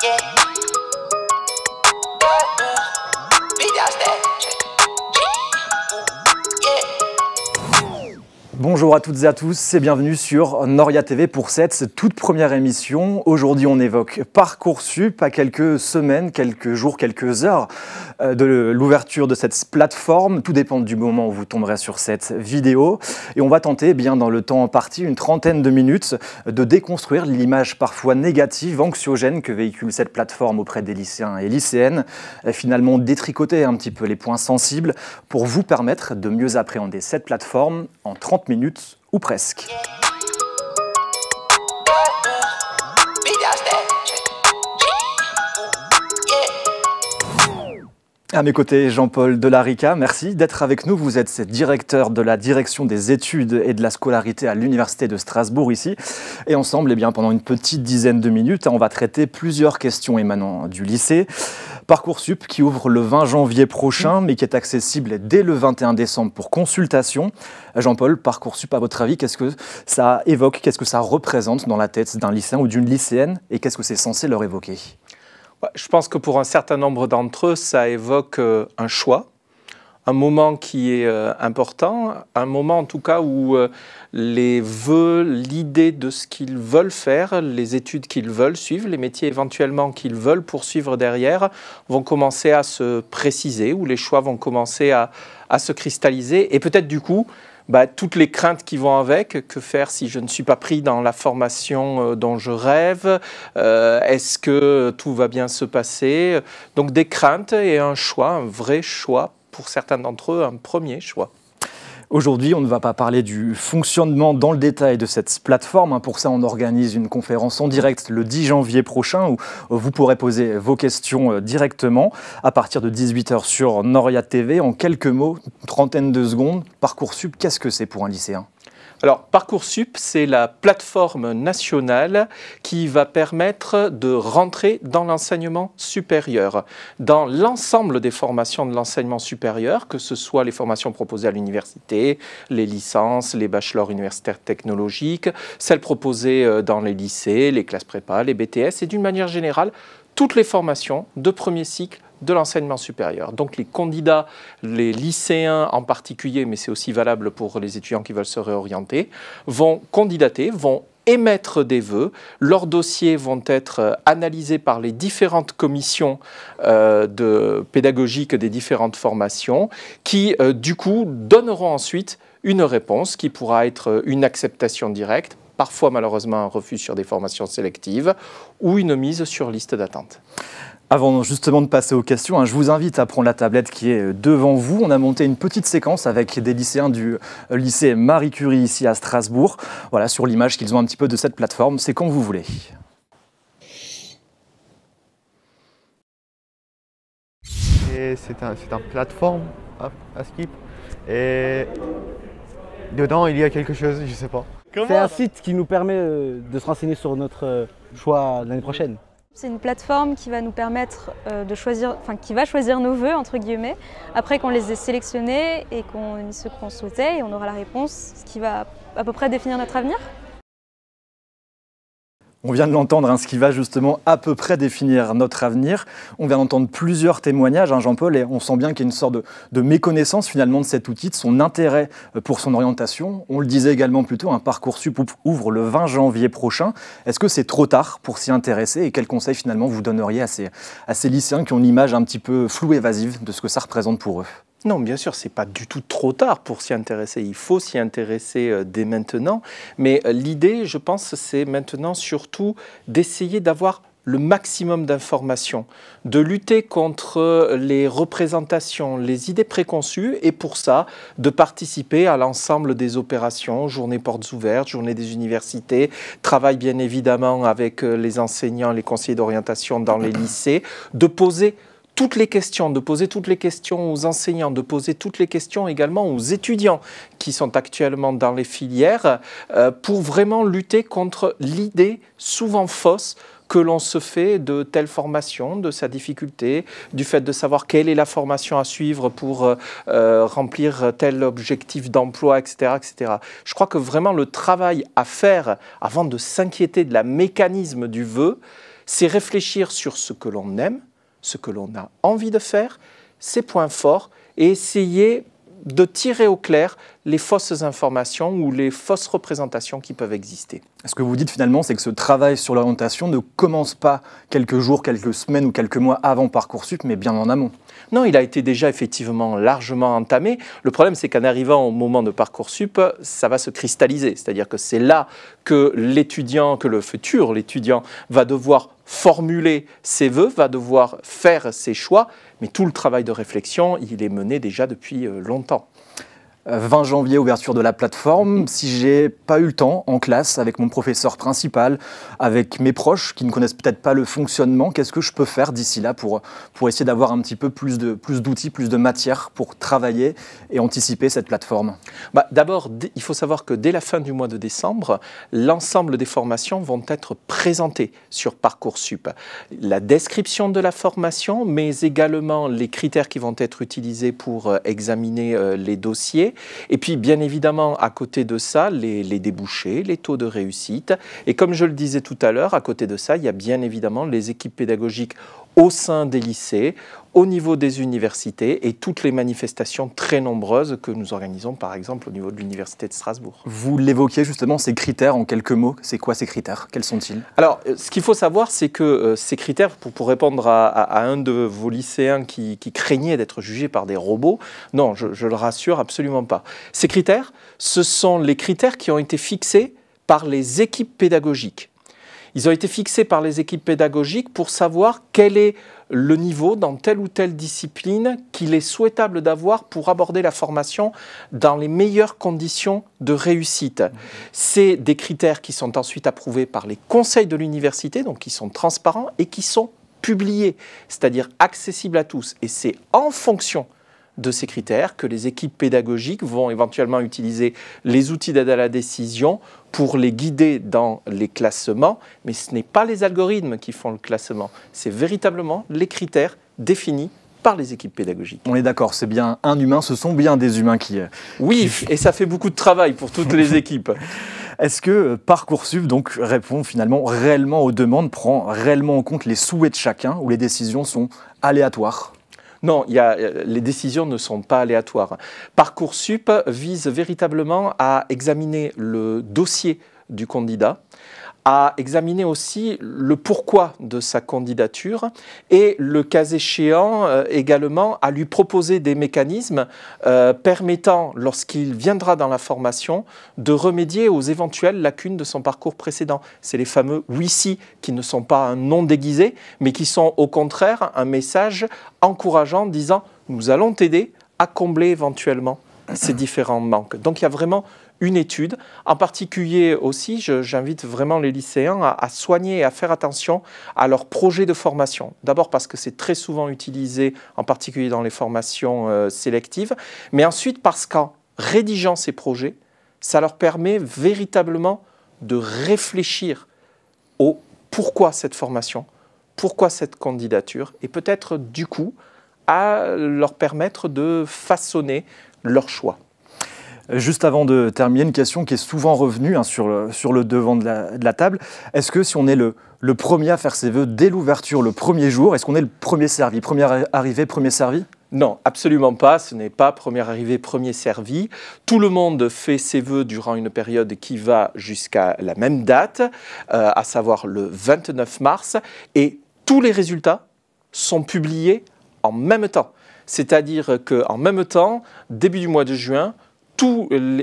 Yeah. Big ass that. Bonjour à toutes et à tous et bienvenue sur Noria TV pour cette toute première émission. Aujourd'hui, on évoque Parcoursup à quelques semaines, quelques jours, quelques heures de l'ouverture de cette plateforme. Tout dépend du moment où vous tomberez sur cette vidéo. Et on va tenter, bien dans le temps imparti, une trentaine de minutes, de déconstruire l'image parfois négative, anxiogène que véhicule cette plateforme auprès des lycéens et lycéennes. Et finalement, détricoter un petit peu les points sensibles pour vous permettre de mieux appréhender cette plateforme en 30 minutes ou presque. À mes côtés, Jean-Paul Delarica, merci d'être avec nous. Vous êtes directeur de la direction des études et de la scolarité à l'Université de Strasbourg ici. Et ensemble, pendant une petite dizaine de minutes, on va traiter plusieurs questions émanant du lycée. Parcoursup qui ouvre le 20 janvier prochain, mais qui est accessible dès le 21 décembre pour consultation. Jean-Paul, Parcoursup, à votre avis, qu'est-ce que ça évoque, qu'est-ce que ça représente dans la tête d'un lycéen ou d'une lycéenne et qu'est-ce que c'est censé leur évoquer ? Je pense que pour un certain nombre d'entre eux, ça évoque un choix, un moment qui est important, un moment en tout cas où les vœux, l'idée de ce qu'ils veulent faire, les études qu'ils veulent suivre, les métiers éventuellement qu'ils veulent poursuivre derrière, vont commencer à se préciser, où les choix vont commencer à se cristalliser. Et peut-être du coup, toutes les craintes qui vont avec, que faire si je ne suis pas pris dans la formation dont je rêve, est-ce que tout va bien se passer? Donc des craintes et un choix, un vrai choix, pour certains d'entre eux, un premier choix. Aujourd'hui, on ne va pas parler du fonctionnement dans le détail de cette plateforme. Pour ça, on organise une conférence en direct le 10 janvier prochain où vous pourrez poser vos questions directement à partir de 18 h sur Noria TV. En quelques mots, une trentaine de secondes, Parcoursup, qu'est-ce que c'est pour un lycéen ? Alors, Parcoursup, c'est la plateforme nationale qui va permettre de rentrer dans l'enseignement supérieur, dans l'ensemble des formations de l'enseignement supérieur, que ce soit les formations proposées à l'université, les licences, les bachelors universitaires technologiques, celles proposées dans les lycées, les classes prépa, les BTS, et d'une manière générale, toutes les formations de premier cycle de l'enseignement supérieur. Donc les candidats, les lycéens en particulier, mais c'est aussi valable pour les étudiants qui veulent se réorienter, vont candidater, vont émettre des vœux. Leurs dossiers vont être analysés par les différentes commissions pédagogiques des différentes formations qui, du coup, donneront ensuite une réponse qui pourra être une acceptation directe, parfois malheureusement un refus sur des formations sélectives ou une mise sur liste d'attente. Avant justement de passer aux questions, je vous invite à prendre la tablette qui est devant vous. On a monté une petite séquence avec des lycéens du lycée Marie Curie ici à Strasbourg. Voilà, sur l'image qu'ils ont un petit peu de cette plateforme. C'est quand vous voulez. C'est un plateforme à Skip. Et dedans, il y a quelque chose, je ne sais pas. C'est un site qui nous permet de se renseigner sur notre choix l'année prochaine. C'est une plateforme qui va nous permettre de choisir, qui va choisir nos vœux, entre guillemets, après qu'on les ait sélectionnés et qu'on ait ce qu'on souhaitait, et on aura la réponse, ce qui va à peu près définir notre avenir. On vient de l'entendre, ce qui va justement à peu près définir notre avenir. On vient d'entendre plusieurs témoignages, Jean-Paul, et on sent bien qu'il y a une sorte de méconnaissance finalement de cet outil, de son intérêt pour son orientation. On le disait également plus tôt, Parcoursup ouvre le 20 janvier prochain. Est-ce que c'est trop tard pour s'y intéresser et quels conseils finalement vous donneriez à ces lycéens qui ont une image un petit peu floue et évasive de ce que ça représente pour eux ? Non, bien sûr, ce n'est pas du tout trop tard pour s'y intéresser. Il faut s'y intéresser dès maintenant. Mais l'idée, je pense, c'est maintenant surtout d'essayer d'avoir le maximum d'informations, de lutter contre les représentations, les idées préconçues, et pour ça, de participer à l'ensemble des opérations, journée portes ouvertes, journée des universités, travail bien évidemment avec les enseignants, les conseillers d'orientation dans les lycées, de poser toutes les questions, de poser toutes les questions aux enseignants, de poser toutes les questions également aux étudiants qui sont actuellement dans les filières pour vraiment lutter contre l'idée souvent fausse que l'on se fait de telle formation, de sa difficulté, du fait de savoir quelle est la formation à suivre pour remplir tel objectif d'emploi, etc., etc. Je crois que vraiment le travail à faire avant de s'inquiéter de la mécanisme du vœu, C'est réfléchir sur ce que l'on aime, ce que l'on a envie de faire, ses points forts, et essayer de tirer au clair les fausses informations ou les fausses représentations qui peuvent exister. Ce que vous dites finalement, c'est que ce travail sur l'orientation ne commence pas quelques jours, quelques semaines ou quelques mois avant Parcoursup, mais bien en amont. Non, il a été déjà effectivement largement entamé. Le problème, c'est qu'en arrivant au moment de Parcoursup, ça va se cristalliser. C'est-à-dire que c'est là que l'étudiant, que le futur, l'étudiant, va devoir formuler ses vœux, va devoir faire ses choix. Mais tout le travail de réflexion, il est mené déjà depuis longtemps. 20 janvier, ouverture de la plateforme. Si j'ai pas eu le temps en classe avec mon professeur principal, avec mes proches qui ne connaissent peut-être pas le fonctionnement, qu'est-ce que je peux faire d'ici là pour essayer d'avoir un petit peu plus d'outils, plus de matière pour travailler et anticiper cette plateforme? D'abord, il faut savoir que dès la fin du mois de décembre, l'ensemble des formations vont être présentées sur Parcoursup. La description de la formation, mais également les critères qui vont être utilisés pour examiner les dossiers. Et puis, bien évidemment, à côté de ça, les débouchés, les taux de réussite. Et comme je le disais tout à l'heure, à côté de ça, il y a bien évidemment les équipes pédagogiques au sein des lycées, au niveau des universités et toutes les manifestations très nombreuses que nous organisons, par exemple, au niveau de l'Université de Strasbourg. Vous l'évoquiez justement, ces critères en quelques mots. C'est quoi ces critères? Quels sont-ils? Alors, ce qu'il faut savoir, c'est que ces critères, pour répondre à un de vos lycéens qui craignait d'être jugé par des robots, non, je le rassure, absolument pas. Ces critères, ce sont les critères qui ont été fixés par les équipes pédagogiques. Ils ont été fixés par les équipes pédagogiques pour savoir quel est le niveau dans telle ou telle discipline qu'il est souhaitable d'avoir pour aborder la formation dans les meilleures conditions de réussite. C'est des critères qui sont ensuite approuvés par les conseils de l'université, donc qui sont transparents et qui sont publiés, c'est-à-dire accessibles à tous. Et c'est en fonction de ces critères que les équipes pédagogiques vont éventuellement utiliser les outils d'aide à la décision pour les guider dans les classements, mais ce n'est pas les algorithmes qui font le classement, c'est véritablement les critères définis par les équipes pédagogiques. On est d'accord, c'est bien un humain, ce sont bien des humains qui... Oui, et ça fait beaucoup de travail pour toutes les équipes. Est-ce que Parcoursup donc répond finalement réellement aux demandes, prend réellement en compte les souhaits de chacun, ou les décisions sont aléatoires ? Non, les décisions ne sont pas aléatoires. Parcoursup vise véritablement à examiner le dossier du candidat, à examiner aussi le pourquoi de sa candidature et, le cas échéant, également à lui proposer des mécanismes permettant, lorsqu'il viendra dans la formation, de remédier aux éventuelles lacunes de son parcours précédent. C'est les fameux « oui-si » qui ne sont pas un non déguisé, mais qui sont au contraire un message encourageant disant « nous allons t'aider à combler éventuellement ces différents manques ». Donc il y a vraiment une étude. En particulier aussi, j'invite vraiment les lycéens à soigner et à faire attention à leur projet de formation. D'abord parce que c'est très souvent utilisé, en particulier dans les formations sélectives, mais ensuite parce qu'en rédigeant ces projets, ça leur permet véritablement de réfléchir au pourquoi cette formation, pourquoi cette candidature, et peut-être du coup à leur permettre de façonner leur choix. Juste avant de terminer, une question qui est souvent revenue sur le devant de la table. Est-ce que si on est le premier à faire ses vœux dès l'ouverture, le premier jour, est-ce qu'on est le premier servi? Premier arrivé, premier servi? Non, absolument pas. Ce n'est pas premier arrivé, premier servi. Tout le monde fait ses vœux durant une période qui va jusqu'à la même date, à savoir le 29 mars. Et tous les résultats sont publiés en même temps. C'est-à-dire qu'en même temps, début du mois de juin,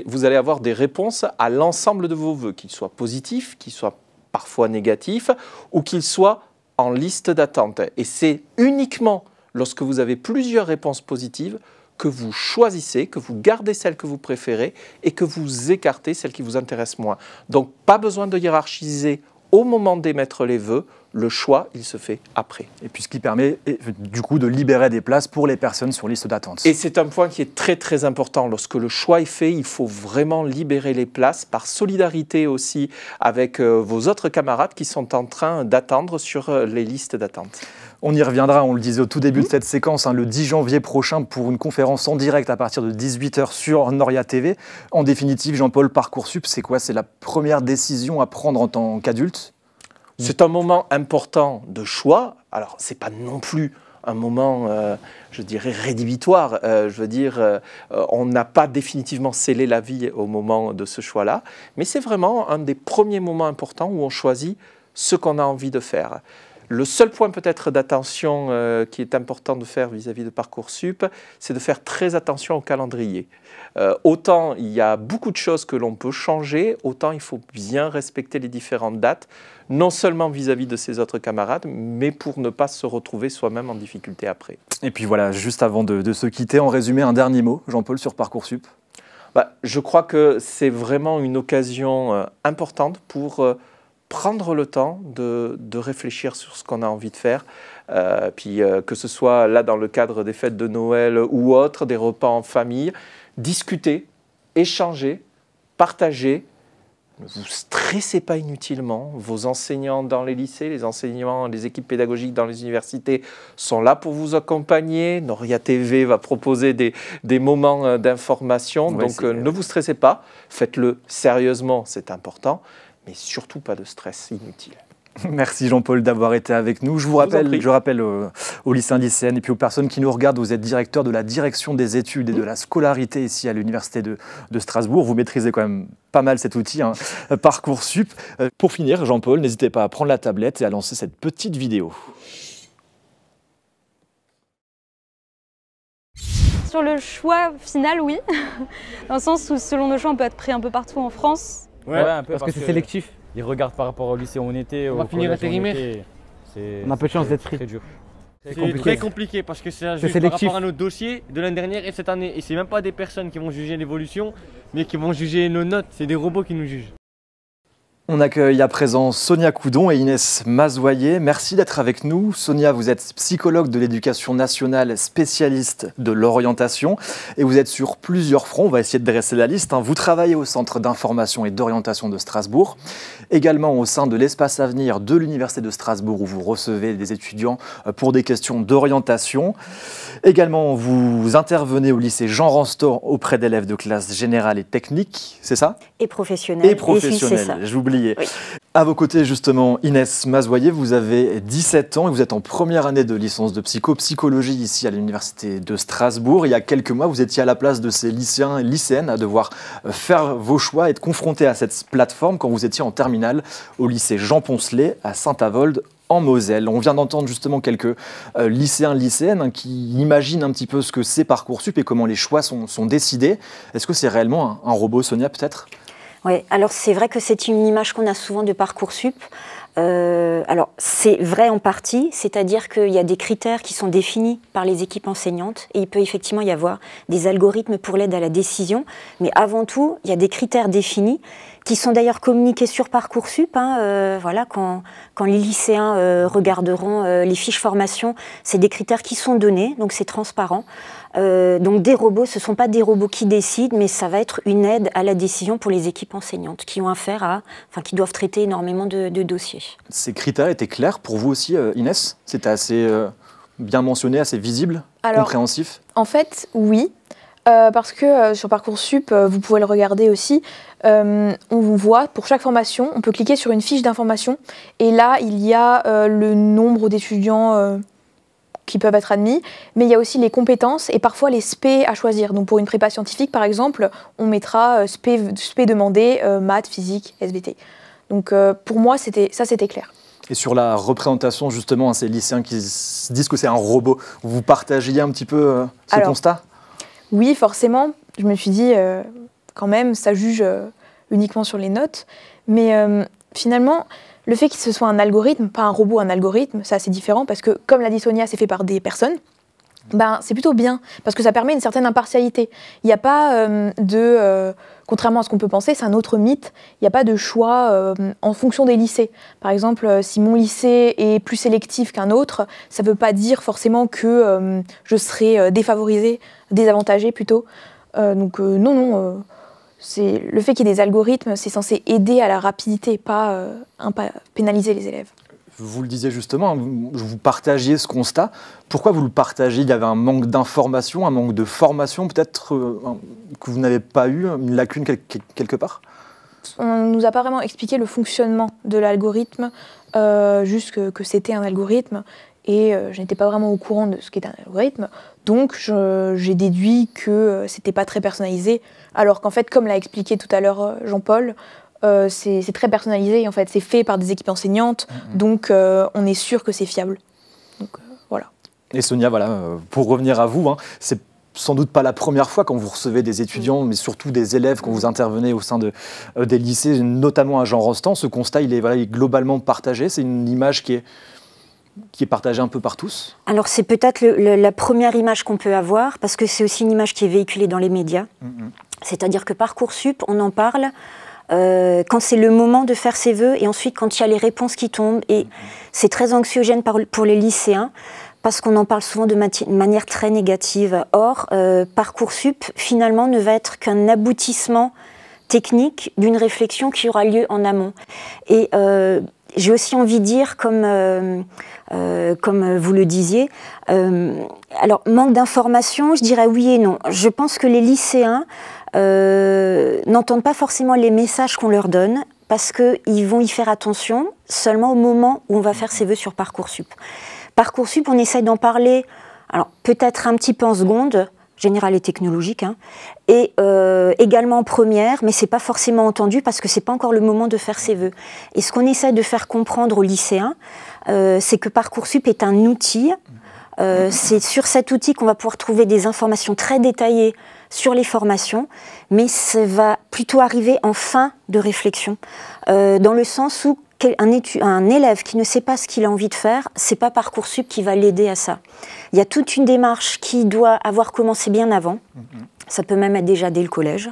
vous allez avoir des réponses à l'ensemble de vos vœux, qu'ils soient positifs, qu'ils soient parfois négatifs, ou qu'ils soient en liste d'attente. Et c'est uniquement lorsque vous avez plusieurs réponses positives que vous choisissez, que vous gardez celle que vous préférez et que vous écartez celle qui vous intéresse moins. Donc pas besoin de hiérarchiser au moment d'émettre les vœux. Le choix, il se fait après. Et puis ce qui permet du coup de libérer des places pour les personnes sur liste d'attente. Et c'est un point qui est très très important. Lorsque le choix est fait, il faut vraiment libérer les places par solidarité aussi avec vos autres camarades qui sont en train d'attendre sur les listes d'attente. On y reviendra, on le disait au tout début de cette séquence, le 10 janvier prochain pour une conférence en direct à partir de 18 h sur Noria TV. En définitive, Jean-Paul, Parcoursup, c'est quoi? C'est la première décision à prendre en tant qu'adulte? C'est un moment important de choix. Alors, ce n'est pas non plus un moment, je dirais, rédhibitoire. On n'a pas définitivement scellé la vie au moment de ce choix-là, mais c'est vraiment un des premiers moments importants où on choisit ce qu'on a envie de faire. Le seul point peut-être d'attention qui est important de faire vis-à-vis de Parcoursup, c'est de faire très attention au calendrier. Autant il y a beaucoup de choses que l'on peut changer, autant il faut bien respecter les différentes dates, non seulement vis-à-vis de ses autres camarades, mais pour ne pas se retrouver soi-même en difficulté après. Et puis voilà, juste avant de se quitter, en résumé, un dernier mot, Jean-Paul, sur Parcoursup. Je crois que c'est vraiment une occasion importante pour prendre le temps de réfléchir sur ce qu'on a envie de faire. Que ce soit là dans le cadre des fêtes de Noël ou autres, des repas en famille, discuter, échanger, partager. Ne vous stressez pas inutilement. Vos enseignants dans les lycées, les enseignants, les équipes pédagogiques dans les universités sont là pour vous accompagner. Noria TV va proposer des moments d'information. Donc ne vous stressez pas. Faites-le sérieusement, c'est important. Mais surtout pas de stress inutile. Merci Jean-Paul d'avoir été avec nous. Je rappelle aux lycéens, lycéennes et puis aux personnes qui nous regardent, vous êtes directeur de la direction des études et de la scolarité ici à l'Université de Strasbourg. Vous maîtrisez quand même pas mal cet outil, hein, Parcoursup. Pour finir, Jean-Paul, n'hésitez pas à prendre la tablette et à lancer cette petite vidéo. Sur le choix final, oui. Dans le sens où selon nos choix, on peut être pris un peu partout en France. Ouais, un peu parce que c'est sélectif. Ils regardent par rapport au lycée où on était. On va finir intérimaire. On a peu de chance d'être pris. C'est dur. C'est très compliqué parce que c'est un juge par rapport à nos dossiers de l'année dernière et cette année. Et c'est même pas des personnes qui vont juger l'évolution, mais qui vont juger nos notes. C'est des robots qui nous jugent. On accueille à présent Sonia Coudon et Inès Mazoyer. Merci d'être avec nous. Sonia, vous êtes psychologue de l'éducation nationale, spécialiste de l'orientation et vous êtes sur plusieurs fronts. On va essayer de dresser la liste. Vous travaillez au Centre d'information et d'orientation de Strasbourg, également au sein de l'espace Avenir de l'Université de Strasbourg où vous recevez des étudiants pour des questions d'orientation. Également, vous intervenez au lycée Jean Ranstor auprès d'élèves de classe générale et technique, c'est ça? Et professionnel. Et professionnel, j'oubliais. Oui. À vos côtés, justement, Inès Mazoyer, vous avez 17 ans et vous êtes en première année de licence de psychologie ici à l'Université de Strasbourg. Il y a quelques mois, vous étiez à la place de ces lycéens et lycéennes à devoir faire vos choix, être confrontés à cette plateforme quand vous étiez en terminale au lycée Jean Poncelet à Saint-Avold en Moselle. On vient d'entendre justement quelques lycéens, lycéennes qui imaginent un petit peu ce que c'est Parcoursup et comment les choix sont décidés. Est-ce que c'est réellement un robot, Sonia, peut-être ? Oui, alors c'est vrai que c'est une image qu'on a souvent de Parcoursup. Alors c'est vrai en partie, c'est-à-dire qu'il y a des critères qui sont définis par les équipes enseignantes et il peut effectivement y avoir des algorithmes pour l'aide à la décision, mais avant tout, il y a des critères définis qui sont d'ailleurs communiqués sur Parcoursup. Voilà, quand les lycéens regarderont les fiches formation, c'est des critères qui sont donnés, donc c'est transparent. Donc des robots, ce ne sont pas des robots qui décident, mais ça va être une aide à la décision pour les équipes enseignantes qui ont affaire qui doivent traiter énormément de dossiers. Ces critères étaient clairs pour vous aussi, Inès? C'était assez bien mentionné, assez visible, compréhensif? En fait, oui. Parce que sur Parcoursup, vous pouvez le regarder aussi, on voit pour chaque formation, on peut cliquer sur une fiche d'information et là il y a le nombre d'étudiants qui peuvent être admis, mais il y a aussi les compétences et parfois les spé à choisir. Donc pour une prépa scientifique par exemple, on mettra spé demandé, maths, physique, SVT. Donc pour moi c'était clair. Et sur la représentation justement, ces lycéens qui se disent que c'est un robot, vous partagiez un petit peu ce constat? Oui, forcément. Je me suis dit, quand même, ça juge uniquement sur les notes. Mais finalement, le fait que ce soit un algorithme, pas un robot, un algorithme, c'est assez différent parce que, comme l'a dit Sonia, c'est fait par des personnes. C'est plutôt bien parce que ça permet une certaine impartialité. Il n'y a pas contrairement à ce qu'on peut penser, c'est un autre mythe, il n'y a pas de choix en fonction des lycées. Par exemple, si mon lycée est plus sélectif qu'un autre, ça ne veut pas dire forcément que je serai défavorisée, désavantagée plutôt. Non, c'est le fait qu'il y ait des algorithmes, c'est censé aider à la rapidité, pas pénaliser les élèves. Vous le disiez justement, vous partagiez ce constat. Pourquoi vous le partagez? Il y avait un manque d'information, un manque de formation, peut-être que vous n'avez pas eu, une lacune quelque part? On ne nous a pas vraiment expliqué le fonctionnement de l'algorithme, juste que c'était un algorithme, et je n'étais pas vraiment au courant de ce qu'était un algorithme, donc j'ai déduit que c'était pas très personnalisé, alors qu'en fait, comme l'a expliqué tout à l'heure Jean-Paul, c'est très personnalisé, en fait, c'est fait par des équipes enseignantes, donc on est sûr que c'est fiable. Donc, voilà. Et Sonia, voilà, pour revenir à vous, hein, c'est sans doute pas la première fois quand vous recevez des étudiants, mais surtout des élèves quand vous intervenez au sein des lycées, notamment à Jean Rostand. Ce constat, il est globalement partagé. C'est une image qui est partagée un peu par tous. Alors c'est peut-être la première image qu'on peut avoir, parce que c'est aussi une image qui est véhiculée dans les médias. C'est-à-dire que Parcoursup, on en parle quand c'est le moment de faire ses vœux, et ensuite quand il y a les réponses qui tombent. Et c'est très anxiogène pour les lycéens, parce qu'on en parle souvent de manière très négative. Or, Parcoursup, finalement, ne va être qu'un aboutissement technique d'une réflexion qui aura lieu en amont. Et j'ai aussi envie de dire, comme vous le disiez, alors, manque d'informations, je dirais oui et non. Je pense que les lycéens n'entendent pas forcément les messages qu'on leur donne, parce qu'ils vont y faire attention seulement au moment où on va faire ses vœux sur Parcoursup. Parcoursup, on essaie d'en parler, alors peut-être un petit peu en seconde, générale et technologique, hein, et également en première, mais c'est pas forcément entendu parce que c'est pas encore le moment de faire ses vœux. Et ce qu'on essaie de faire comprendre aux lycéens, c'est que Parcoursup est un outil. C'est sur cet outil qu'on va pouvoir trouver des informations très détaillées sur les formations, mais ça va plutôt arriver en fin de réflexion, dans le sens où un élève qui ne sait pas ce qu'il a envie de faire, c'est pas Parcoursup qui va l'aider à ça. Il y a toute une démarche qui doit avoir commencé bien avant, ça peut même être déjà dès le collège,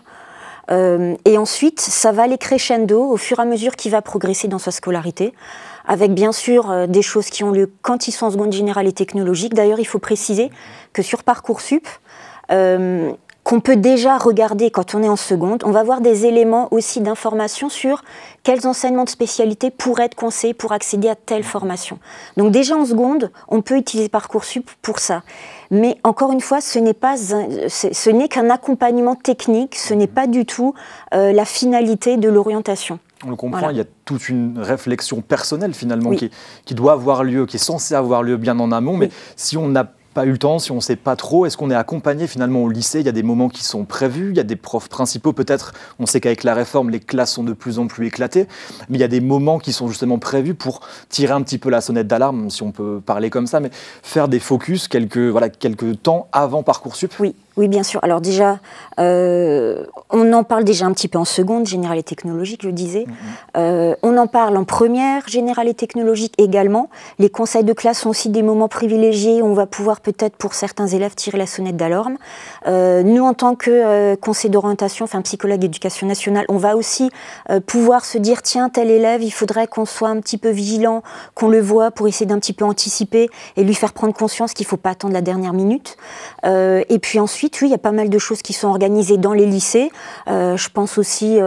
et ensuite ça va aller crescendo au fur et à mesure qu'il va progresser dans sa scolarité, avec bien sûr des choses qui ont lieu quand ils sont en seconde générale et technologique. D'ailleurs, il faut préciser que sur Parcoursup, qu'on peut déjà regarder quand on est en seconde, on va avoir des éléments aussi d'information sur quels enseignements de spécialité pourraient être conseillés pour accéder à telle formation. Donc déjà en seconde, on peut utiliser Parcoursup pour ça. Mais encore une fois, ce n'est qu'un accompagnement technique, ce n'est pas du tout la finalité de l'orientation. On le comprend, voilà. Il y a toute une réflexion personnelle finalement qui doit avoir lieu, qui est censée avoir lieu bien en amont, mais si on n'a pas eu le temps, si on ne sait pas trop, est-ce qu'on est accompagné finalement au lycée? Il y a des moments qui sont prévus, il y a des profs principaux peut-être, on sait qu'avec la réforme, les classes sont de plus en plus éclatées, mais il y a des moments qui sont justement prévus pour tirer un petit peu la sonnette d'alarme, si on peut parler comme ça, mais faire des focus quelques temps avant Parcoursup. Oui, bien sûr. Alors déjà, on en parle déjà un petit peu en seconde, générale et technologique, je disais. On en parle en première, générale et technologique également. Les conseils de classe sont aussi des moments privilégiés où on va pouvoir peut-être pour certains élèves tirer la sonnette d'alarme. Nous, en tant que conseil d'orientation, enfin psychologue d'éducation nationale, on va aussi pouvoir se dire, tiens, tel élève, il faudrait qu'on soit un petit peu vigilant, qu'on le voit pour essayer d'un petit peu anticiper et lui faire prendre conscience qu'il ne faut pas attendre la dernière minute. Et puis ensuite, oui, il y a pas mal de choses qui sont organisées dans les lycées. Je pense aussi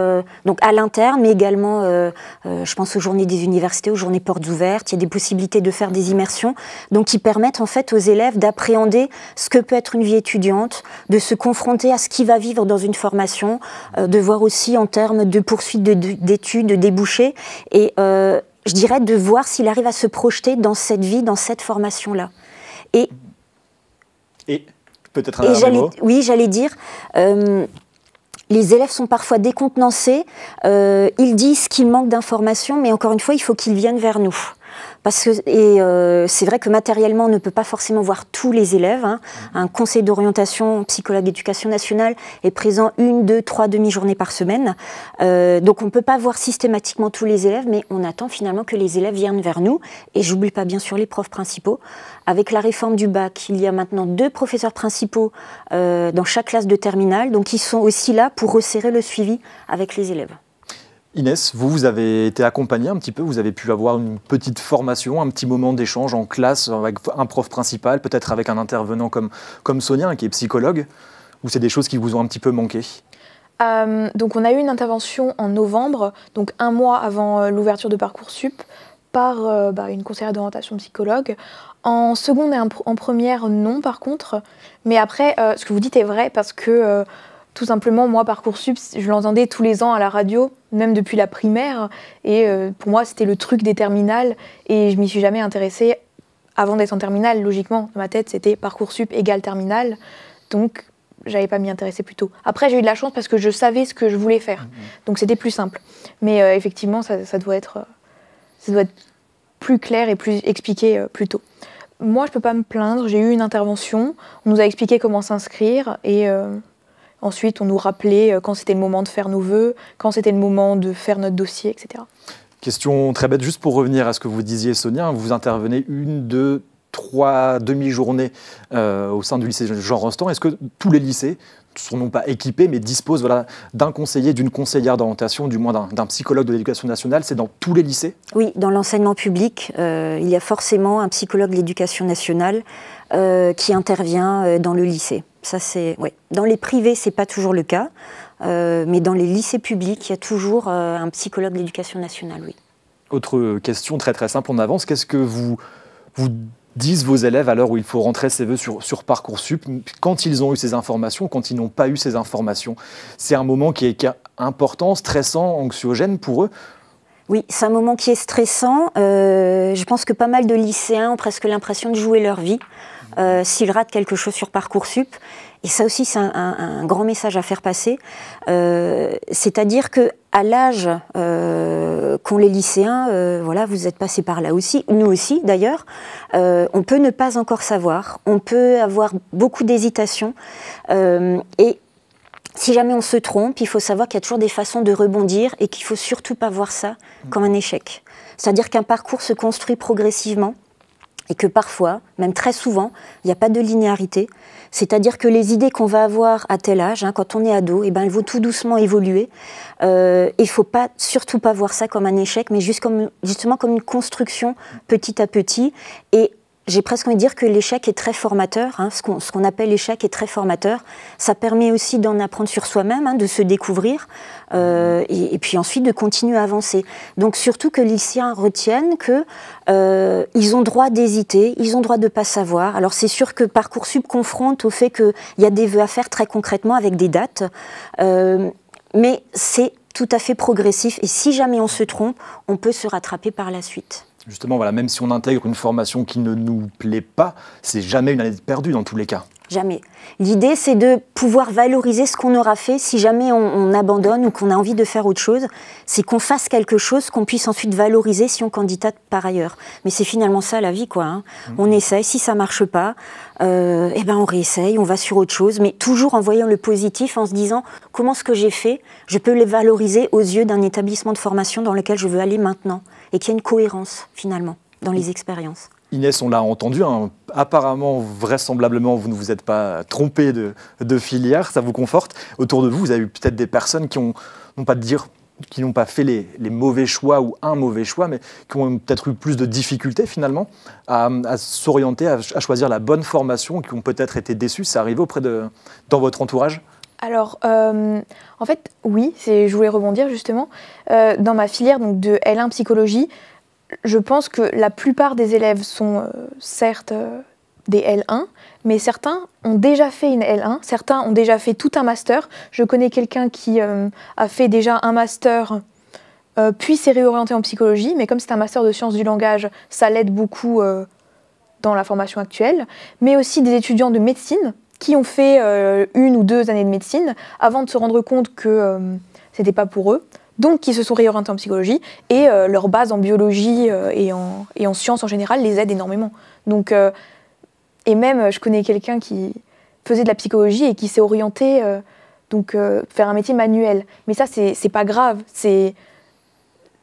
donc à l'interne, mais également, je pense aux journées des universités, aux journées portes ouvertes. Il y a des possibilités de faire des immersions, donc qui permettent en fait aux élèves d'appréhender ce que peut être une vie étudiante, de se confronter à ce qu'il va vivre dans une formation, de voir aussi en termes de poursuite d'études, de débouchés, et je dirais de voir s'il arrive à se projeter dans cette vie, dans cette formation-là. Et peut-être un dernier mot. Oui, j'allais dire, les élèves sont parfois décontenancés, ils disent qu'il manque d'informations, mais encore une fois, il faut qu'ils viennent vers nous. Parce que c'est vrai que matériellement, on ne peut pas forcément voir tous les élèves. Hein. Un conseil d'orientation, psychologue d'éducation nationale est présent 1, 2, 3 demi-journées par semaine. Donc on ne peut pas voir systématiquement tous les élèves, mais on attend finalement que les élèves viennent vers nous. Et j'oublie pas bien sûr les profs principaux. Avec la réforme du bac, il y a maintenant 2 professeurs principaux dans chaque classe de terminale. Donc ils sont aussi là pour resserrer le suivi avec les élèves. Inès, vous avez été accompagnée un petit peu, vous avez pu avoir une petite formation, un petit moment d'échange en classe avec un prof principal, peut-être avec un intervenant comme Sonia, qui est psychologue, ou c'est des choses qui vous ont un petit peu manqué? Donc on a eu une intervention en novembre, donc 1 mois avant l'ouverture de Parcoursup, par une conseillère d'orientation psychologue. En seconde et en première, non par contre. Mais après, ce que vous dites est vrai, parce que tout simplement, moi, Parcoursup, je l'entendais tous les ans à la radio, même depuis la primaire. Et pour moi, c'était le truc des terminales. Et je m'y suis jamais intéressée avant d'être en terminale. Logiquement, dans ma tête, c'était Parcoursup égale terminale. Donc, j'avais pas m'y intéresser plus tôt. Après, j'ai eu de la chance parce que je savais ce que je voulais faire. Donc, c'était plus simple. Mais effectivement, ça doit être plus clair et plus expliqué plus tôt. Moi, je peux pas me plaindre. J'ai eu une intervention. On nous a expliqué comment s'inscrire et... ensuite, on nous rappelait quand c'était le moment de faire nos vœux, quand c'était le moment de faire notre dossier, etc. Question très bête, juste pour revenir à ce que vous disiez, Sonia, vous intervenez 1, 2, 3 demi-journées au sein du lycée Jean Rostand. Est-ce que tous les lycées ne sont non pas équipés, mais disposent d'un conseiller, d'une conseillère d'orientation, du moins d'un psychologue de l'éducation nationale? C'est dans tous les lycées? Oui, dans l'enseignement public, il y a forcément un psychologue de l'éducation nationale qui intervient dans le lycée. Ça, ouais. Dans les privés, ce n'est pas toujours le cas, mais dans les lycées publics, il y a toujours un psychologue de l'éducation nationale, oui. Autre question très très simple, on avance. Qu'est-ce que vous disent vos élèves à l'heure où il faut rentrer ses vœux sur Parcoursup, quand ils ont eu ces informations, quand ils n'ont pas eu ces informations? C'est un moment qui est important, stressant, anxiogène pour eux? Oui, c'est un moment qui est stressant. Je pense que pas mal de lycéens ont presque l'impression de jouer leur vie s'ils ratent quelque chose sur Parcoursup. Et ça aussi, c'est un grand message à faire passer. C'est-à-dire qu'à l'âge qu'ont les lycéens, voilà, vous êtes passés par là aussi, nous aussi d'ailleurs, on peut ne pas encore savoir, on peut avoir beaucoup d'hésitation. Et si jamais on se trompe, il faut savoir qu'il y a toujours des façons de rebondir et qu'il ne faut surtout pas voir ça comme un échec. C'est-à-dire qu'un parcours se construit progressivement et que parfois, même très souvent, il n'y a pas de linéarité. C'est-à-dire que les idées qu'on va avoir à tel âge, quand on est ado, elles vont tout doucement évoluer. Il ne faut surtout pas voir ça comme un échec, mais justement comme une construction petit à petit. Et j'ai presque envie de dire que l'échec est très formateur, ce qu'on appelle l'échec est très formateur. Ça permet aussi d'en apprendre sur soi-même, de se découvrir, et puis ensuite de continuer à avancer. Donc surtout que les lycéens retiennent qu'ils ont droit d'hésiter, ils ont droit de ne pas savoir. Alors c'est sûr que Parcoursup confronte au fait qu'il y a des vœux à faire très concrètement avec des dates, mais c'est tout à fait progressif, et si jamais on se trompe, on peut se rattraper par la suite. Justement, voilà, même si on intègre une formation qui ne nous plaît pas, c'est jamais une année perdue dans tous les cas. Jamais. L'idée, c'est de pouvoir valoriser ce qu'on aura fait si jamais on abandonne ou qu'on a envie de faire autre chose. C'est qu'on fasse quelque chose qu'on puisse ensuite valoriser si on candidate par ailleurs. Mais c'est finalement ça la vie, quoi. On essaye, si ça ne marche pas, on réessaye, on va sur autre chose, mais toujours en voyant le positif, en se disant comment ce que j'ai fait, je peux le valoriser aux yeux d'un établissement de formation dans lequel je veux aller maintenant. Et qu'il y a une cohérence, finalement, dans les expériences. Inès, on l'a entendu, apparemment, vraisemblablement, vous ne vous êtes pas trompé de filière, ça vous conforte. Autour de vous, vous avez eu peut-être des personnes qui n'ont pas fait les mauvais choix ou un mauvais choix, mais qui ont peut-être eu plus de difficultés, finalement, à s'orienter, à choisir la bonne formation, qui ont peut-être été déçus. C'est arrivé dans votre entourage ? Alors, en fait, oui, je voulais rebondir justement. Dans ma filière donc, de L1 psychologie, je pense que la plupart des élèves sont certes des L1, mais certains ont déjà fait une L1, certains ont déjà fait tout un master. Je connais quelqu'un qui a fait déjà un master, puis s'est réorienté en psychologie, mais comme c'est un master de sciences du langage, ça l'aide beaucoup dans la formation actuelle. Mais aussi des étudiants de médecine, qui ont fait 1 ou 2 années de médecine avant de se rendre compte que c'était pas pour eux, donc qui se sont réorientés en psychologie, et leur base en biologie et en sciences en général les aide énormément. Donc, et même, je connais quelqu'un qui faisait de la psychologie et qui s'est orienté faire un métier manuel. Mais ça, c'est pas grave.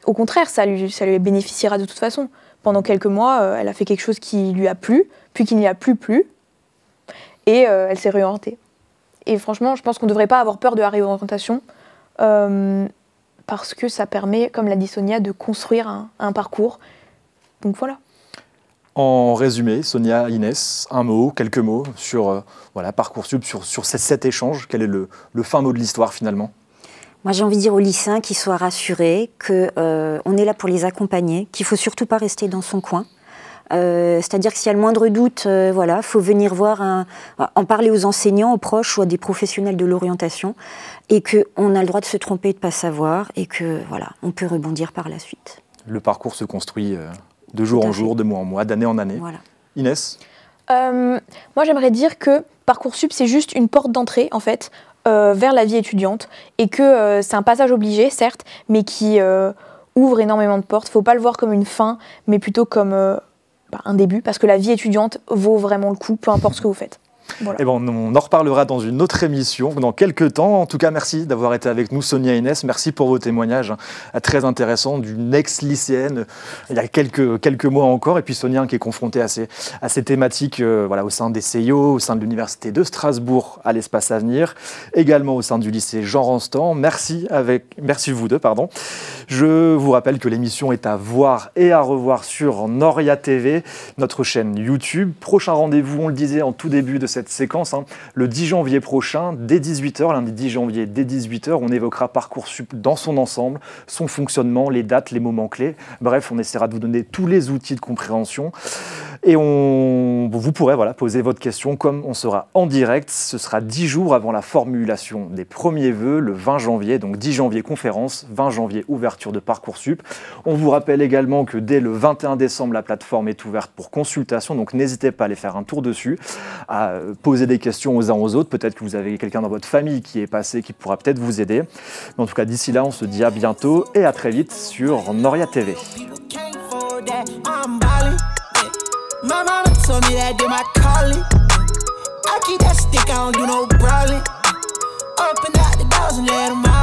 Au contraire, ça lui bénéficiera de toute façon. Pendant quelques mois, elle a fait quelque chose qui lui a plu, puis qui n'y a plus plu. Et elle s'est réorientée. Et franchement, je pense qu'on ne devrait pas avoir peur de la réorientation parce que ça permet, comme l'a dit Sonia, de construire un parcours. Donc voilà. En résumé, Sonia, Inès, quelques mots sur Parcoursup, sur cet échange. Quel est le fin mot de l'histoire finalement ? Moi, j'ai envie de dire aux lycéens qu'ils soient rassurés, qu'on est là pour les accompagner, qu'il ne faut surtout pas rester dans son coin. C'est-à-dire que s'il y a le moindre doute, voilà, faut venir voir, en parler aux enseignants, aux proches ou à des professionnels de l'orientation, et qu'on a le droit de se tromper et de ne pas savoir, et que voilà, on peut rebondir par la suite. Le parcours se construit de jour en jour, de mois en mois, d'année en année. Voilà. Inès? Moi, j'aimerais dire que Parcoursup, c'est juste une porte d'entrée, en fait, vers la vie étudiante, et que c'est un passage obligé, certes, mais qui ouvre énormément de portes. Il ne faut pas le voir comme une fin, mais plutôt comme un début, parce que la vie étudiante vaut vraiment le coup, peu importe ce que vous faites. Voilà. Eh ben, on en reparlera dans une autre émission, dans quelques temps. En tout cas, merci d'avoir été avec nous, Sonia et Inès. Merci pour vos témoignages très intéressants d'une ex-lycéenne il y a quelques mois encore. Et puis Sonia qui est confrontée à ces thématiques voilà, au sein des CIO, au sein de l'Université de Strasbourg à l'Espace Avenir, également au sein du lycée Jean Rostand. Merci vous deux. Je vous rappelle que l'émission est à voir et à revoir sur Noria TV, notre chaîne YouTube. Prochain rendez-vous, on le disait en tout début de cette séquence, le 10 janvier prochain, dès 18h, lundi 10 janvier, dès 18h, on évoquera Parcoursup dans son ensemble, son fonctionnement, les dates, les moments clés. Bref, on essaiera de vous donner tous les outils de compréhension. Et vous pourrez poser votre question comme on sera en direct. Ce sera 10 jours avant la formulation des premiers vœux, le 20 janvier. Donc 10 janvier conférence, 20 janvier ouverture de Parcoursup. On vous rappelle également que dès le 21 décembre, la plateforme est ouverte pour consultation. Donc n'hésitez pas à aller faire un tour dessus, à poser des questions aux uns aux autres. Peut-être que vous avez quelqu'un dans votre famille qui est passé, qui pourra peut-être vous aider. Mais en tout cas, d'ici là, on se dit à bientôt et à très vite sur Noria TV. My mama told me that they my calling. I keep that stick, I don't do no brawling. Open out the doors and let them out.